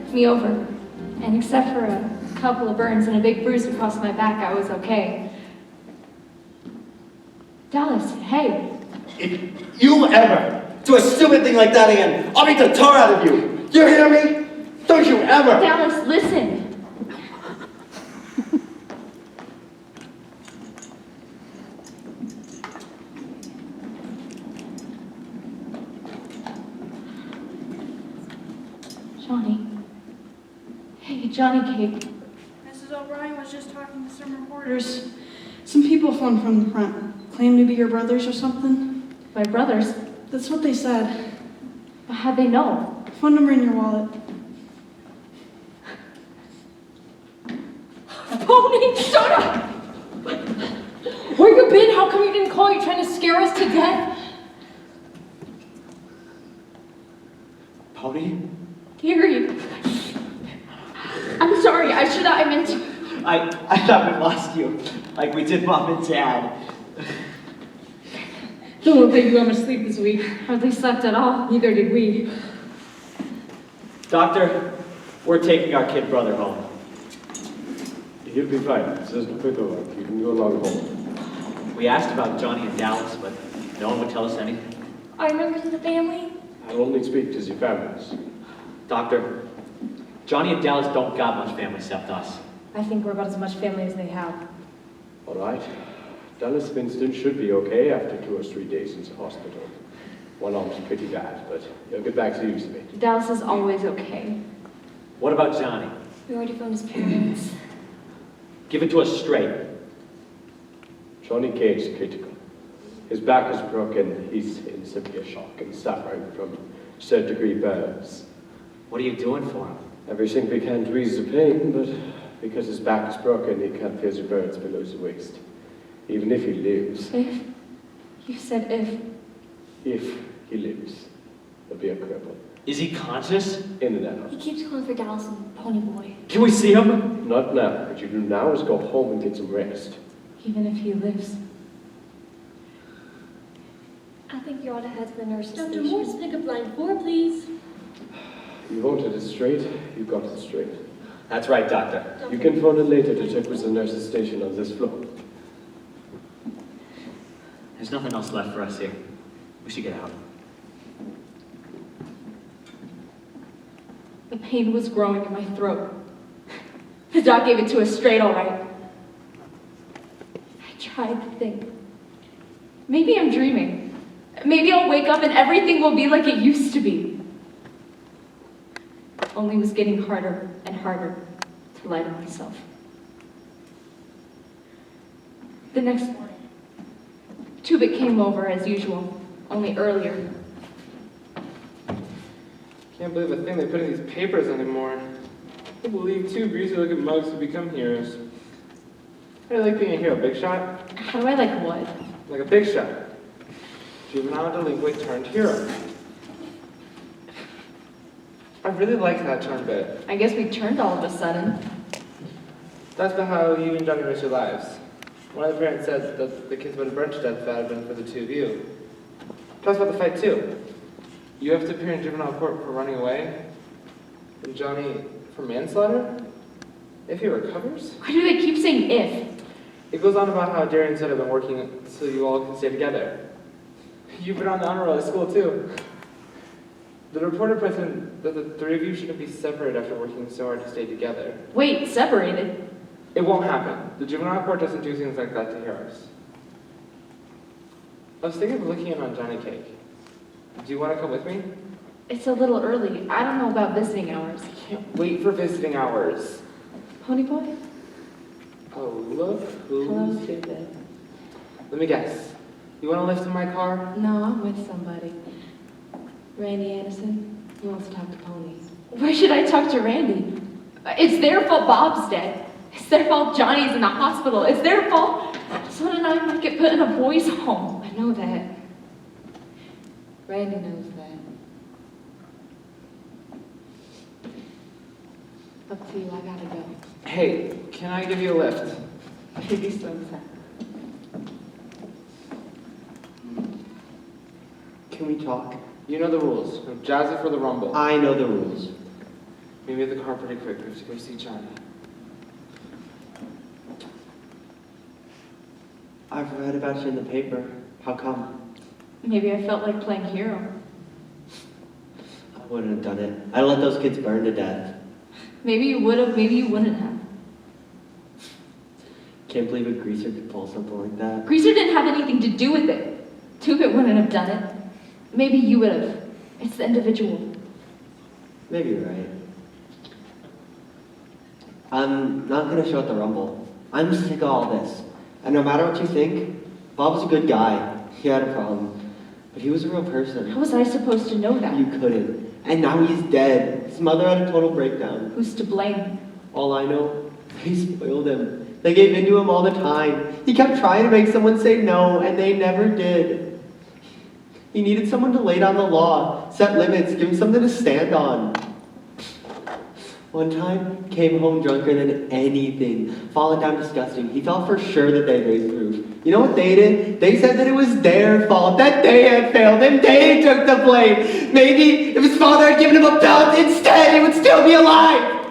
looked me over, and except for a couple of burns and a big bruise across my back, I was okay. Dallas, hey. If you ever do a stupid thing like that again, I'll beat the tar out of you. You hear me? Don't you ever! Dallas, listen. Johnny. Hey, Johnny Cake. Mrs. O'Brien was just talking to some reporters. Some people phoned from the front. Claimed to be your brothers or something. My brothers? That's what they said. How'd they know? Phone number in your wallet. Pony, shut up! Where you been? How come you didn't call? You trying to scare us to death? Pony? Gary. I'm sorry, I meant to. I thought we lost you, like we did Mom and Dad. Don't look like you got much sleep this week. Hardly slept at all. Neither did we. Doctor, we're taking our kid brother home. He'll be fine. It's just a bit of work. You can go along home. We asked about Johnny and Dallas, but no one would tell us anything. Are members of the family? I'll only speak to the families. Doctor, Johnny and Dallas don't got much family except us. I think we're about as much family as they have. All right. Dallas Winston should be okay after 2 or 3 days in the hospital. One arm's pretty bad, but he'll get back to use of it. Dallas is always okay. What about Johnny? We already found his parents. Give it to us straight. Johnny Cage's critical. His back is broken. He's in severe shock and suffering from third-degree burns. What are you doing for him? Everything we can to ease the pain, but because his back is broken, he can't feel the burns below the waist. Even if he lives. If? You said if. If he lives, he'll be a cripple. Is he conscious? In and out. He keeps calling for Dallas and Pony Boy. Can we see him? Not now. What you do now is go home and get some rest. Even if he lives. I think you ought to head to the nurse's Dr. station. Morse, pick up line 4, please. You wanted it straight, you got it straight. That's right, Doctor. You can phone in later to check with the nurse's station on this floor. There's nothing else left for us here. We should get out. The pain was growing in my throat. The doc gave it to us straight, all right. I tried to think. Maybe I'm dreaming. Maybe I'll wake up and everything will be like it used to be. Only it was getting harder and harder to lie to myself. The next morning, Tubit came over as usual, only earlier. Can't believe the thing they put in these papers anymore. I can't believe 2 greasy-looking mugs would become heroes. How do you like being a hero, big shot? How do I like what? Like a big shot. Juvenile delinquent turned hero. I really like that turn bit. I guess we turned all of a sudden. That's about how you and Johnny risked your lives. One of the parents said that the kids would have burned to death if it had been for the 2 of you. Tell us about the fight, too. You have to appear in juvenile court for running away, and Johnny for manslaughter? If he recovers? Why do they keep saying if? It goes on about how Darian said I've been working so you all can stay together. You've been on the honor roll at school, too. The reporter puts in that the 3 of you shouldn't be separated after working so hard to stay together. Wait, separated? It won't happen. The juvenile court doesn't do things like that to heroes. I was thinking of looking in on Johnny Cake. Do you want to come with me? It's a little early. I don't know about visiting hours. I can't wait for visiting hours. Pony Boy? Oh, look Hello, who's... Stupid. Let me guess. You want to lift in my car? No, I'm with somebody. Randy Anderson. He wants to talk to ponies. Why should I talk to Randy? It's their fault Bob's dead. It's their fault Johnny's in the hospital. It's their fault Son and I might get put in a boys' home. I know that. Randy knows that. Up to you, I gotta go. Hey, can I give you a lift? Maybe sometime. Can we talk? You know the rules. Jazz it for the rumble. I know the rules. Meet me at the car pretty quick. We have to go see Johnny. I've read about you in the paper. How come? Maybe I felt like playing hero. I wouldn't have done it. I'd let those kids burn to death. Maybe you would have, maybe you wouldn't have. Can't believe a greaser could pull something like that. Greaser didn't have anything to do with it. Two-Bit wouldn't have done it. Maybe you would have. It's the individual. Maybe you're right. I'm not gonna show at the Rumble. I'm sick of all this. And no matter what you think, Bob was a good guy. He had a problem. But he was a real person. How was I supposed to know that? You couldn't. And now he's dead. His mother had a total breakdown. Who's to blame? All I know, they spoiled him. They gave in to him all the time. He kept trying to make someone say no, and they never did. He needed someone to lay down the law, set limits, give him something to stand on. One time, came home drunker than anything, falling down disgusting. He thought for sure that they raised proof. You know what they did? They said that it was their fault, that they had failed, and they took the blame. Maybe if his father had given him a belt instead, he would still be alive.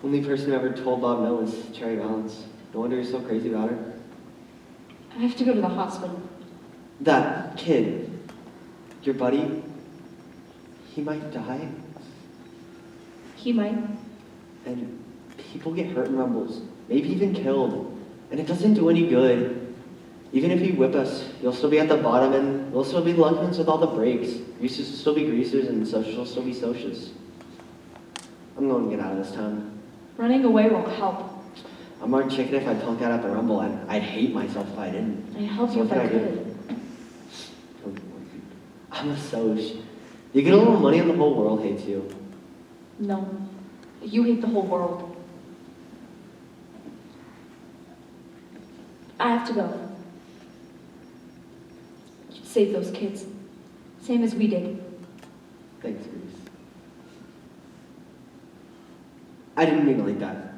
Only person who ever told Bob no was Cherry Valance. No wonder he's so crazy about her. I have to go to the hospital. That kid, your buddy, he might die. He might. And people get hurt in rumbles, maybe even killed. And it doesn't do any good. Even if you whip us, you'll still be at the bottom and we'll still be the lucky ones with all the breaks. Greasers will still be greasers and socials will still be socials. I'm going to get out of this town. Running away won't help. I'm more chicken if I punk out at the Rumble, and I'd hate myself if I didn't. I'd help So you if what I can could. I'm a soc. You get a little money and the whole world hates you. No. You hate the whole world. I have to go. Save those kids. Same as we did. Thanks, Grease. I didn't mean it like that.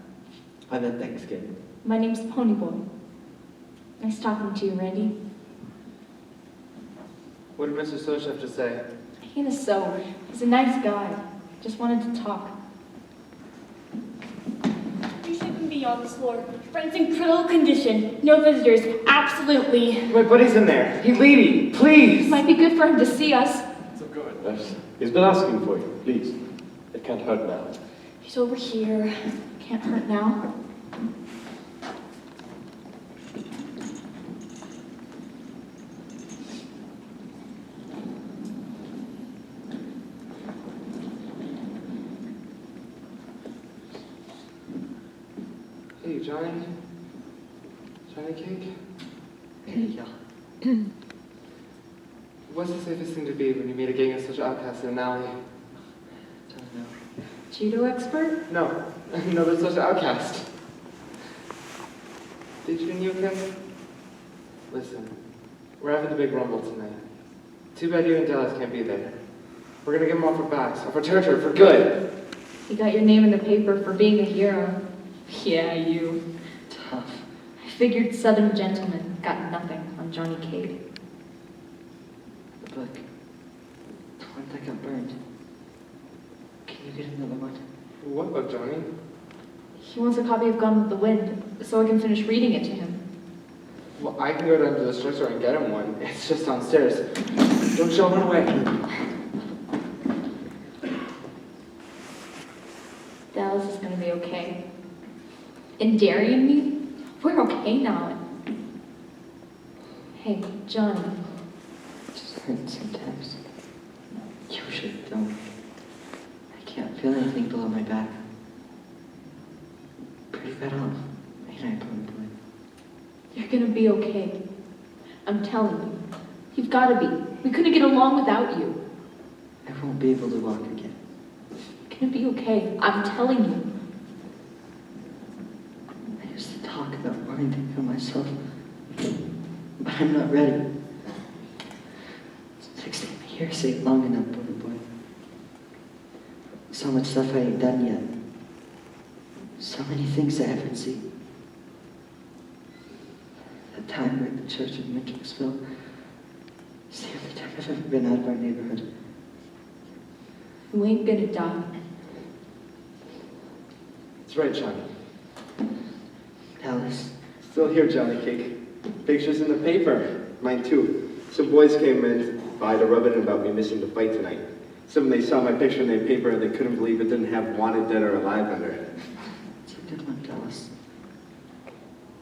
I meant thanks, kid. My name's Ponyboy. Nice talking to you, Randy. What did Mr. Soch have to say? He is so. He's a nice guy. Just wanted to talk. We shouldn't be on this floor. Friend's in critical condition. No visitors. Absolutely. My buddy's in there. He leaving. Please. Might be good for him to see us. So good. Yes. He's been asking for you. Please. It can't hurt now. He's over here. Can't hurt now. Hey, Johnny. Johnny Cake? Yeah. What's the safest thing to be when you meet a gang of such outcasts in an alley? Don't know. Judo expert? No. No, they're such an outcast. Did you and you okay? Listen, we're having the big Rumble tonight. Too bad you and Dallas can't be there. We're gonna get them off our backs, off our territory for good. You got your name in the paper for being a hero. Yeah, you. Tough. I figured Southern gentlemen got nothing on Johnny Cade. The book. The one that got burned. Can you get another one? What book, Johnny? He wants a copy of Gone with the Wind, so I can finish reading it to him. Well, I can go down to the store and get him one. It's just downstairs. Don't you all run away. Dallas is gonna be okay. And Derry and me, we're okay now. Hey, Johnny. It just hurts sometimes. Usually it don't. I can't feel anything below my back. Pretty bad off, ain't I, Ponyboy? You're gonna be okay. I'm telling you. You've gotta be. We couldn't get along without you. I won't be able to walk again. You're gonna be okay. I'm telling you. I used to talk about wanting to kill myself, but I'm not ready. It's 16 years ain't long enough, Ponyboy. So much stuff I ain't done yet. So many things I haven't seen. That time we're at the church in Mickelsville. It's the only time I've ever been out of our neighborhood. We ain't gonna die. That's right, Johnny. Alice, Still here, Johnny Cake. Pictures in the paper. Mine too. Some boys came in by to rub it in about me missing the fight tonight. Some they saw my picture in their paper and they couldn't believe it didn't have wanted, dead, or alive under it. it's a good one, Dallas.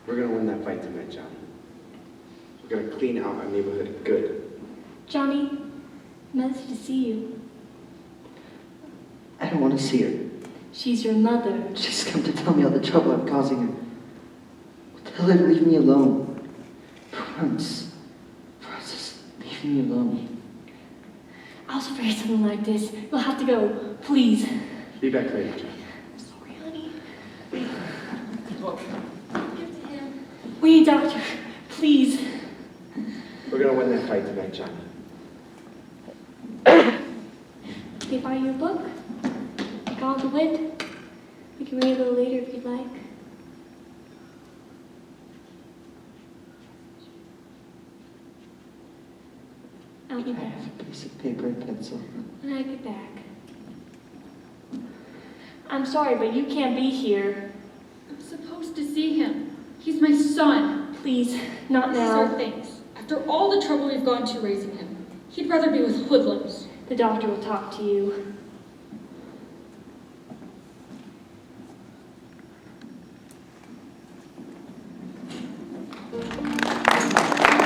We're gonna win that fight tonight, Johnny. We're gonna clean out our neighborhood good. Johnny, nice to see you. I don't want to see her. She's your mother. She's come to tell me all the trouble I'm causing her. Tell her to leave me alone. For once, just leave me alone. I was afraid of something like this. You'll have to go, please. Be back later, Johnny. Sorry, honey. Give to him. We need a doctor. Please. We're gonna win that fight tonight, Johnny. Can I buy you a book? Gone with the Wind? We can read a little later if you'd like. I'll be I back have a piece of paper and pencil. when I get back. I'm sorry, but you can't be here. I'm supposed to see him. He's my son. Please, not These are now. things. After all the trouble we've gone to raising him, he'd rather be with hoodlums. The doctor will talk to you.